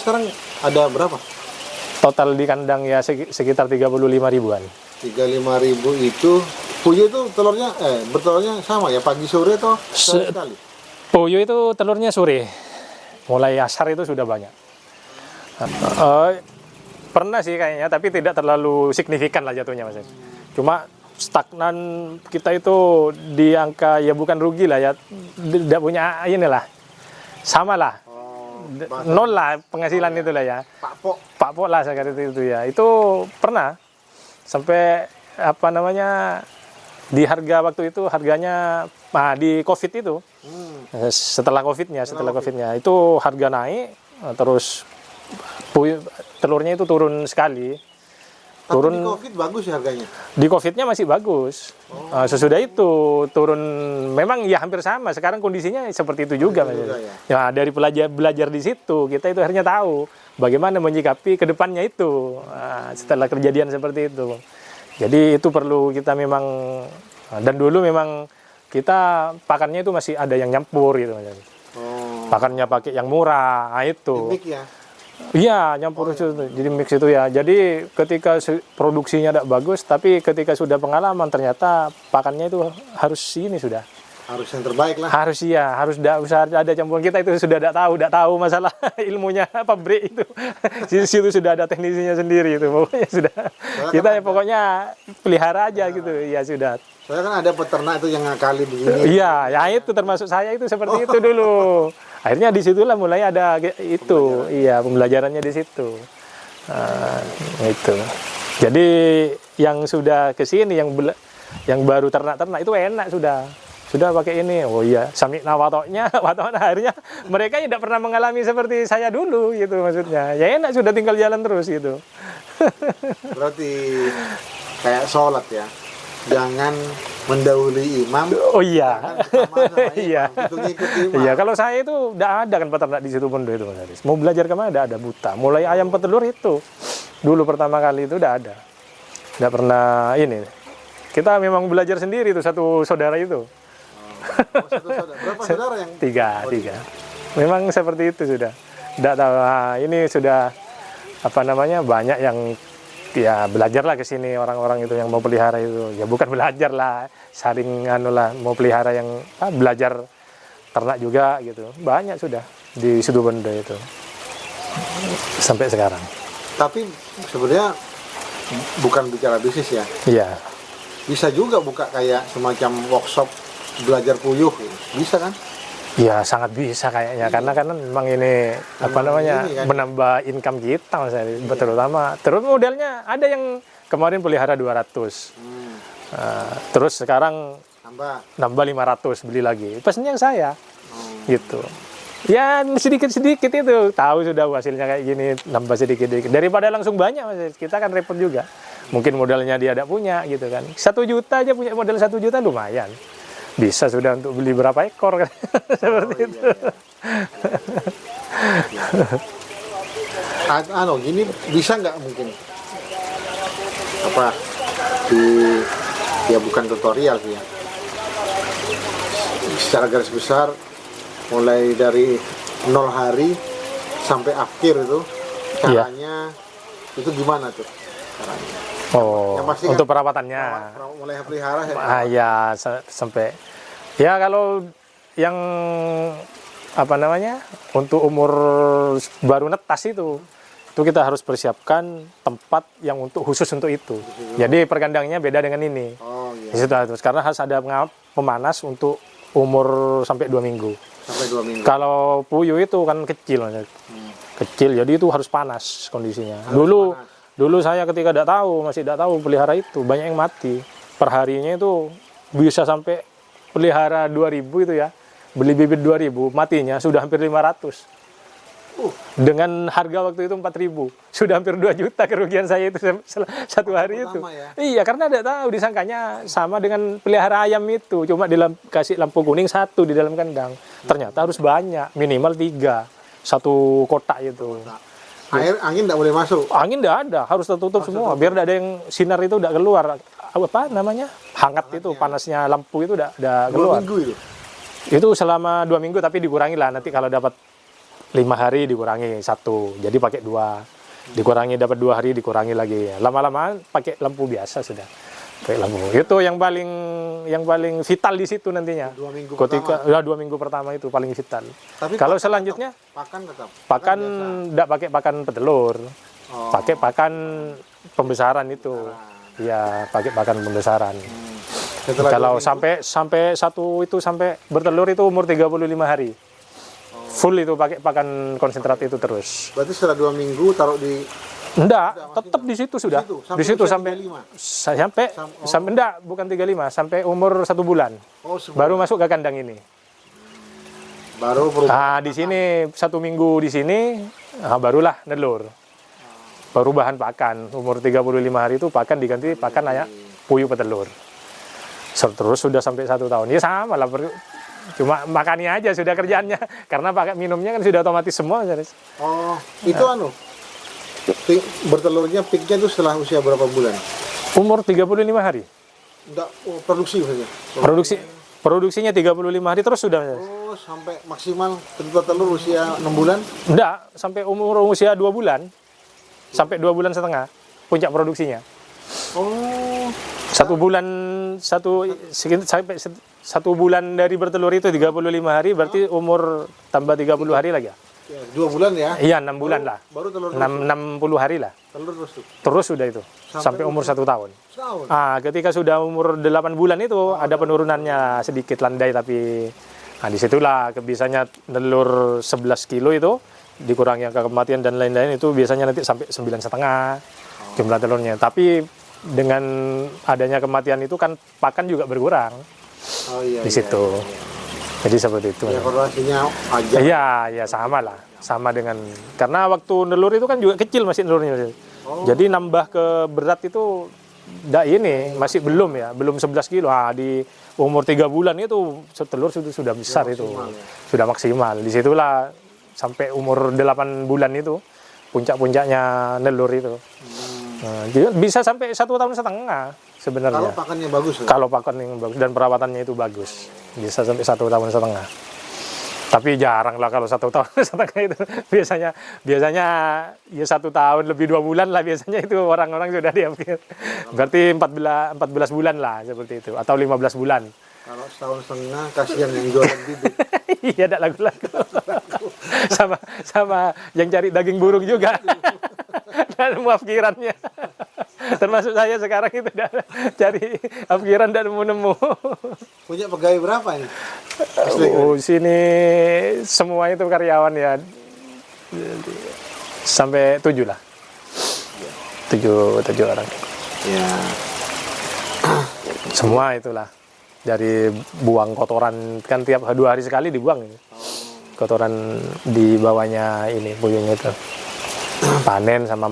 Sekarang ada berapa? Total di kandang ya sekitar 35 ribuan. 35.000 itu. Puyuh itu telurnya bertelurnya sama ya, pagi sore atau sekali? Puyuh itu telurnya sore. Mulai asar itu sudah banyak. Pernah sih kayaknya, tapi tidak terlalu signifikan lah jatuhnya, Mas. Cuma stagnan kita itu di angka ya bukan rugi lah ya, tidak punya inilah, sama lah. Nol lah penghasilan itulah ya. Pak Pok lah sekarang itu ya. Itu pernah sampai apa namanya di harga waktu itu harganya di COVID itu. Setelah COVID-nya itu harga naik, terus telurnya itu turun sekali. Turun. Di COVID bagus ya harganya? Di COVID-nya masih bagus. Sesudah itu turun, memang ya hampir sama. Sekarang kondisinya seperti itu juga. Ya, dari belajar di situ, kita itu akhirnya tahu bagaimana menyikapi ke depannya itu setelah kejadian seperti itu. Jadi itu perlu kita memang, dan dulu memang kita pakannya itu masih ada yang nyampur gitu. Pakannya pakai yang murah, itu. Ya? Iya, nyampur itu, jadi mix itu ya. Jadi ketika produksinya tidak bagus, tapi ketika sudah pengalaman ternyata pakannya itu harus ini sudah. Harus yang terbaik lah. Harus iya, harus tidak usah ada campuran. Kita itu sudah tidak tahu masalah ilmunya pabrik itu. Di situ sudah ada teknisinya sendiri itu, pokoknya sudah. Soalnya kita ya pokoknya pelihara aja gitu, ya sudah. Soalnya kan ada peternak itu yang ngakali begini. Iya, ya itu termasuk saya itu seperti itu dulu. Akhirnya disitulah mulai ada itu, pembelajarannya di situ. Itu. Jadi yang sudah ke sini, yang baru ternak-ternak itu enak sudah pakai ini. Oh iya, samikna watoknya akhirnya mereka tidak pernah mengalami seperti saya dulu gitu maksudnya. Ya enak sudah tinggal jalan terus gitu. Berarti kayak sholat ya. Jangan mendahului imam. Oh iya. Iya. Imam. Iya, kalau saya itu tidak ada kan peternak di situ pun itu Mas Haris. Mau belajar kemana ada buta. Mulai ayam petelur itu dulu pertama kali itu tidak ada. Tidak pernah ini. Kita memang belajar sendiri itu satu saudara itu. Satu saudara. Berapa saudara yang? Tiga. Memang seperti itu sudah. Tidak tahu. Ini sudah apa namanya banyak yang ya belajarlah ke sini orang-orang itu yang mau pelihara itu. Ya bukan belajar lah, saling mau pelihara yang belajar ternak juga gitu. Banyak sudah di Situbondo itu. Sampai sekarang. Tapi sebenarnya bukan bicara bisnis ya. Iya. Bisa juga buka kayak semacam workshop belajar puyuh, bisa kan? Ya sangat bisa kayaknya, karena kan memang ini menambah income kita Mas Heri, terutama. Terus modelnya ada yang kemarin pelihara 200, terus sekarang nambah 500 beli lagi. Pesannya yang saya, gitu. Ya sedikit-sedikit itu, tahu sudah hasilnya kayak gini, nambah sedikit-sedikit. Daripada langsung banyak Mas Heri, kita kan repot juga. Mungkin modalnya dia ada punya gitu kan. 1 juta aja punya modal 1 juta lumayan. Bisa sudah untuk beli berapa ekor kan seperti itu. Gini bisa nggak mungkin bukan tutorial sih ya, secara garis besar mulai dari 0 hari sampai akhir itu caranya itu gimana tuh caranya? Untuk perawatannya. Mulai pelihara ya sampai ya kalau yang untuk umur baru netas itu kita harus persiapkan tempat yang khusus untuk itu. Jadi perkandangnya beda dengan ini. Di situ terus karena harus ada pemanas untuk umur sampai 2 minggu. Kalau puyuh itu kan kecil, jadi itu harus panas kondisinya. Dulu saya ketika masih tidak tahu pelihara itu, banyak yang mati. Perharinya itu bisa sampai pelihara 2.000 itu ya. Beli bibit 2.000, matinya sudah hampir 500. Dengan harga waktu itu 4.000. Sudah hampir 2 juta kerugian saya itu satu hari itu. Ya? Iya, karena tidak tahu, disangkanya sama dengan pelihara ayam itu. Cuma kasih lampu kuning 1 di dalam kandang. Ternyata harus banyak, minimal 3. 1 kotak itu. Angin tidak boleh masuk? Angin tidak ada, harus tertutup semua. Biar tidak ada yang sinar itu tidak keluar. Hangat itu, panasnya lampu itu tidak keluar. 2 minggu itu? Itu selama 2 minggu, tapi dikurangi lah. Nanti kalau dapat 5 hari dikurangi 1, jadi pakai 2, dikurangi dapat 2 hari dikurangi lagi, lama-lama pakai lampu biasa sudah, pakai lampu itu yang paling vital di situ nantinya. 2 minggu Ketika pertama. ya 2 minggu pertama itu paling vital. Tapi Kalau pakan selanjutnya pakan tetap. pakan biasa. tidak pakai pakan petelur, Oh. pakai pakan pembesaran itu, ya pakai pakan pembesaran. Setelah Kalau 2 minggu, sampai satu itu sampai bertelur itu umur 35 hari. Full itu pakai pakan konsentrat itu terus. berarti setelah 2 minggu taruh di Enggak, tetap di situ sudah. Di situ usia sampai 35. sampai enggak, bukan 35, sampai umur 1 bulan. Oh, sebulan. Baru masuk ke kandang ini. Baru berubah. Nah, di sini 1 minggu di sini, barulah nelur. Perubahan pakan, umur 35 hari itu pakan diganti pakan ayak puyuh petelur. Terus sudah sampai 1 tahun. Ya sama lah, cuma makannya aja sudah kerjaannya. Karena pakai minumnya kan sudah otomatis semua. Oh, itu bertelurnya peaknya itu setelah usia berapa bulan? Umur 35 hari. Enggak, produksi maksudnya. Produksinya 35 hari terus sudah. Oh, sampai maksimal telur usia 6 bulan? Enggak, sampai umur usia 2 bulan. Sampai 2 bulan setengah puncak produksinya. Oh, 1 bulan sampai 1 bulan dari bertelur itu 35 hari, berarti umur tambah 30 hari lagi ya. ya, 2 bulan ya? Iya, 6 bulan lah. Baru telur 60 hari lah. telur terus tuh. Terus sudah itu sampai umur 1 tahun. Setahun. Ketika sudah umur 8 bulan itu ada penurunannya sedikit landai, tapi disitulah biasanya telur 11 kilo itu dikurangi angka kematian dan lain-lain, itu biasanya nanti sampai 9,5 jumlah telurnya. Tapi dengan adanya kematian itu kan pakan juga berkurang Oh iya. di situ. Jadi seperti itu. Ya, korelasinya aja. Iya, ya sama lah. Sama dengan, karena waktu nelur itu kan juga kecil masih nelurnya. Jadi nambah ke berat itu masih belum ya, belum 11 kilo. Di umur 3 bulan itu telur sudah besar itu. Sudah maksimal. Disitulah sampai umur 8 bulan itu puncak-puncaknya nelur itu. Bisa sampai 1,5 tahun sebenarnya. Kalau pakannya bagus. Kalau pakan yang bagus dan perawatannya itu bagus, bisa sampai 1,5 tahun. Tapi jarang lah kalau 1,5 tahun itu. Biasanya ya 1 tahun lebih 2 bulan lah biasanya itu orang-orang sudah diambil. Berarti 14 bulan lah seperti itu, atau 15 bulan. Kalau 1,5 tahun kasihan yang jualan bibit. Iya, tidak lagu-lagu. sama yang cari daging burung juga. Dan afkirannya. Termasuk saya sekarang itu cari afkiran dan nemu. Punya pegawai berapa ini? Sini semua itu karyawan ya. Sampai 7 lah. 7 orang. Ya. Semua itulah. Dari buang kotoran, kan tiap 2 hari sekali dibuang. Kotoran di bawahnya ini, puyuhnya itu. Panen sama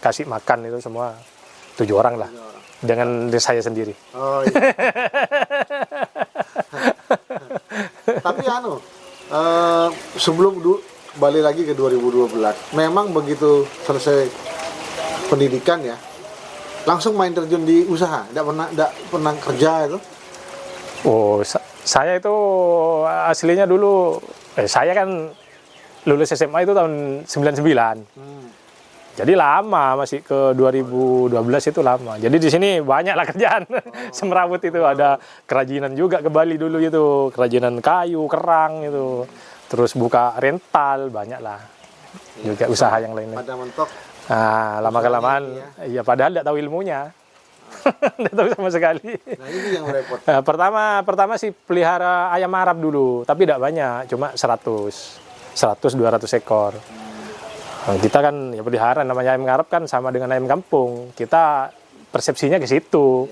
kasih makan itu semua 7 orang lah. Dengan saya sendiri. Oh iya. Tapi sebelum balik lagi ke 2012, memang begitu selesai pendidikan ya, langsung main terjun di usaha, tidak pernah kerja itu. Oh, saya itu aslinya dulu, saya kan lulus SMA itu tahun 99. Jadi lama, masih ke 2012 itu lama. Jadi di sini banyak lah kerjaan. Semerawut itu, ada kerajinan juga ke Bali dulu itu, kerajinan kayu, kerang itu. Terus buka rental, banyak lah. Juga usaha yang lainnya. Pada mentok. Lama-kelamaan, ya padahal tidak tahu ilmunya. Tidak tahu sama sekali. Nah ini yang repot. Pertama sih pelihara ayam Arab dulu, tapi tidak banyak, cuma 100-200 ekor. Kita kan ya pelihara, namanya ayam Arab kan sama dengan ayam kampung. Kita persepsinya ke situ.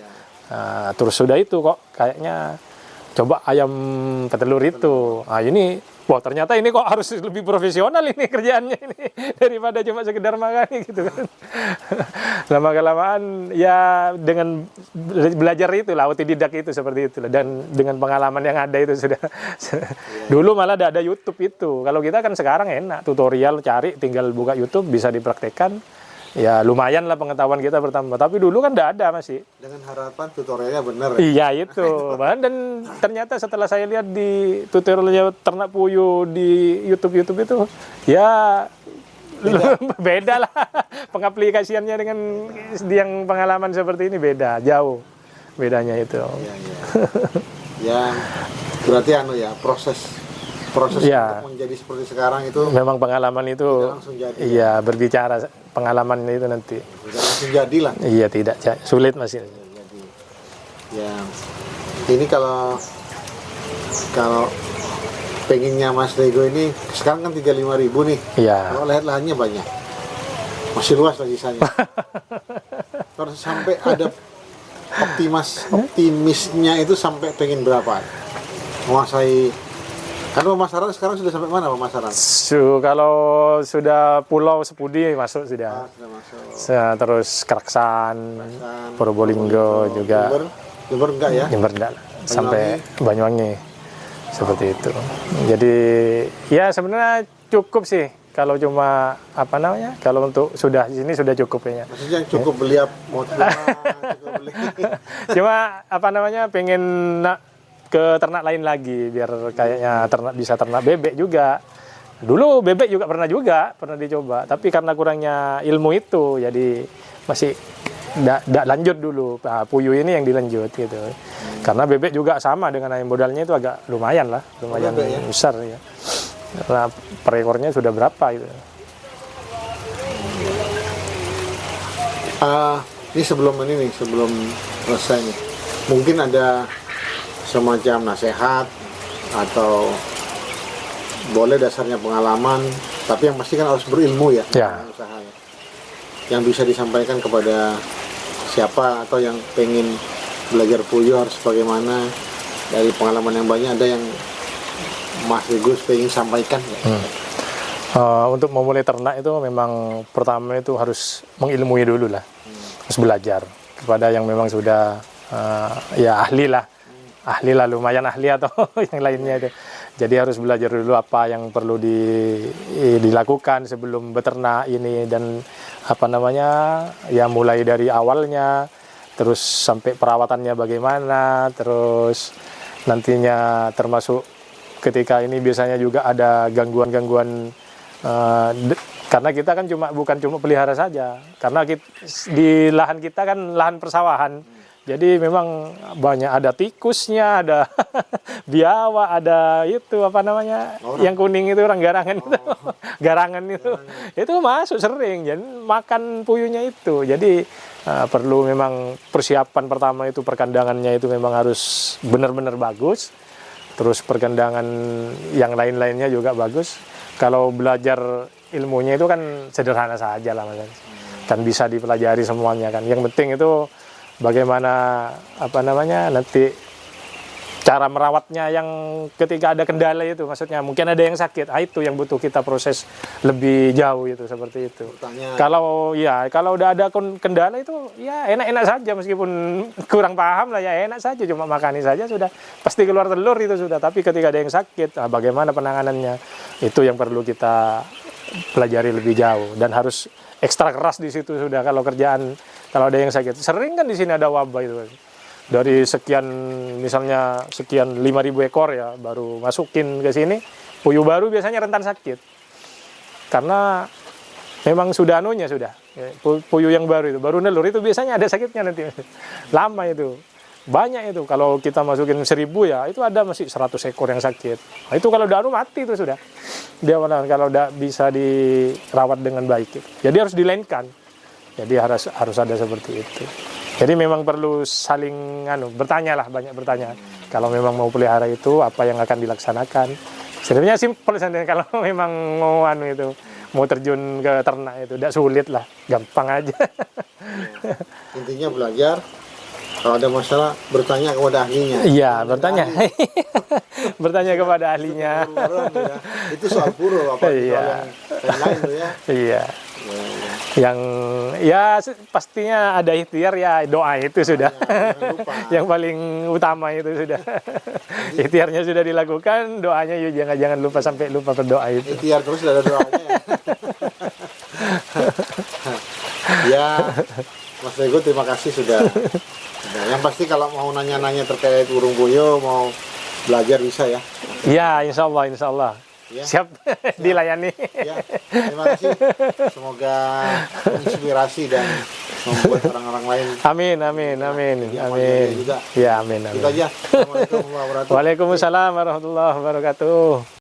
Terus sudah itu kok kayaknya coba ayam petelur itu. Ini wah ternyata ini kok harus lebih profesional ini kerjaannya ini daripada cuma sekedar makan gitu kan. Lama-kelamaan ya dengan belajar itulah, otodidak itu seperti itulah, dan dengan pengalaman yang ada itu sudah. Dulu malah ada YouTube itu. Kalau kita kan sekarang enak, tutorial cari, tinggal buka YouTube bisa dipraktekkan. ya lumayan lah pengetahuan kita bertambah. Tapi dulu kan nggak ada masih. Dengan harapan tutorialnya bener ya. Iya itu. Dan ternyata setelah saya lihat di tutorialnya ternak puyuh di YouTube itu, ya beda lah. Pengaplikasiannya dengan yang pengalaman seperti ini beda, jauh bedanya itu. Iya, iya. Ya, berarti ya proses Ya. untuk menjadi seperti sekarang itu Memang pengalaman itu, tidak langsung jadi. iya berbicara pengalaman itu nanti. Tidak langsung jadilah. Iya tidak, sulit masih. Jadi, ya ini kalau pengennya Mas Rego ini sekarang kan 35.000 nih. Iya. Kalau lihat lahannya banyak, masih luas lagi sisanya. Kalau sampai ada optimisnya itu sampai pengen berapa? Menguasai, karena pemasaran sekarang sudah sampai mana pemasaran? Kalau sudah Pulau Sepudi masuk sudah. Sudah masuk. Terus Keraksan, Probolinggo juga. Jember enggak ya? Jember enggak, sampai Banyuwangi seperti itu. Jadi ya sebenarnya cukup sih kalau cuma kalau untuk sudah di sini sudah cukup ya. Maksudnya cukup beli cukup beli. Cuma pengen ke ternak lain lagi biar kayaknya bisa ternak bebek juga. Dulu bebek juga pernah dicoba, tapi karena kurangnya ilmu itu jadi masih tidak lanjut dulu. Puyuh ini yang dilanjut gitu. Karena bebek juga sama dengan ayam modalnya itu agak lumayan bebek, ya? besar ya. Karena per ekornya sudah berapa gitu. Ini sebelum selesai nih, mungkin ada semacam nasihat atau boleh dasarnya pengalaman, tapi yang pasti kan harus berilmu ya, Ya. usahanya. Yang bisa disampaikan kepada siapa atau yang pengen belajar puyuh harus bagaimana, dari pengalaman yang banyak ada yang Mas Gus pengen sampaikan ya? Untuk memulai ternak itu memang pertama itu harus mengilmui dulu lah, harus belajar kepada yang memang sudah ya ahli lah, lumayan ahli atau yang lainnya itu. Jadi harus belajar dulu apa yang perlu dilakukan sebelum beternak ini, dan ya mulai dari awalnya, terus sampai perawatannya bagaimana, terus nantinya termasuk ketika ini biasanya juga ada gangguan-gangguan karena kita kan bukan cuma pelihara saja, karena di lahan kita kan lahan persawahan. Jadi memang banyak, ada tikusnya, ada biawak, ada itu yang kuning itu garangan itu, garangan itu, itu masuk sering, jadi makan puyuhnya itu. Jadi perlu memang persiapan pertama itu perkandangannya itu memang harus benar-benar bagus, terus perkandangan yang lain-lainnya juga bagus. Kalau belajar ilmunya itu kan sederhana saja lah, Mas. Kan bisa dipelajari semuanya kan. Yang penting itu bagaimana nanti cara merawatnya, yang ketika ada kendala itu, maksudnya mungkin ada yang sakit, itu yang butuh kita proses lebih jauh itu, seperti itu. Kalau udah ada kendala itu ya enak-enak saja, meskipun kurang paham lah ya enak saja, cuma makani saja sudah pasti keluar telur itu sudah. Tapi ketika ada yang sakit, bagaimana penanganannya, itu yang perlu kita pelajari lebih jauh, dan harus ekstra keras di situ sudah. Kalau kerjaan, kalau ada yang sakit, sering kan di sini ada wabah itu. Dari misalnya sekian 5.000 ekor ya, baru masukin ke sini, puyuh baru biasanya rentan sakit. Karena memang sudah puyuh yang baru itu, baru nelur itu biasanya ada sakitnya nanti. Lama itu, banyak itu. Kalau kita masukin 1.000 ya, itu ada masih 100 ekor yang sakit. Nah, itu kalau udah mati itu sudah. Kalau udah bisa dirawat dengan baik itu. Jadi harus dilainkan. Jadi harus ada seperti itu. Jadi memang perlu saling bertanya lah, banyak bertanya. Kalau memang mau pelihara itu apa yang akan dilaksanakan. Sebenarnya simpel saja kalau memang mau terjun ke ternak itu, tidak sulit lah, gampang aja. Intinya belajar. Kalau ada masalah bertanya kepada ahlinya. Iya, bertanya. Bertanya kepada ahlinya. Itu soal puro apa yang lain tuh ya. Iya. Yang ya pastinya ada ikhtiar, ya doa itu sudah. Yang paling utama itu sudah. Ikhtiarnya sudah dilakukan, doanya jangan lupa sampai lupa berdoa itu. Ikhtiar terus sudah ada doanya. Ya, Mas Rego terima kasih sudah. Yang pasti kalau mau nanya-nanya terkait burung puyuh, mau belajar bisa ya. Iya, insya Allah, insya Allah. Ya. Siap, dilayani. Ya, terima kasih. Semoga menginspirasi dan membuat orang-orang lain. Amin, amin, amin, Jadi amal amin. jariah juga. Ya, amin, Itu amin. aja. Assalamualaikum warahmatullahi wabarakatuh. Waalaikumsalam warahmatullahi wabarakatuh.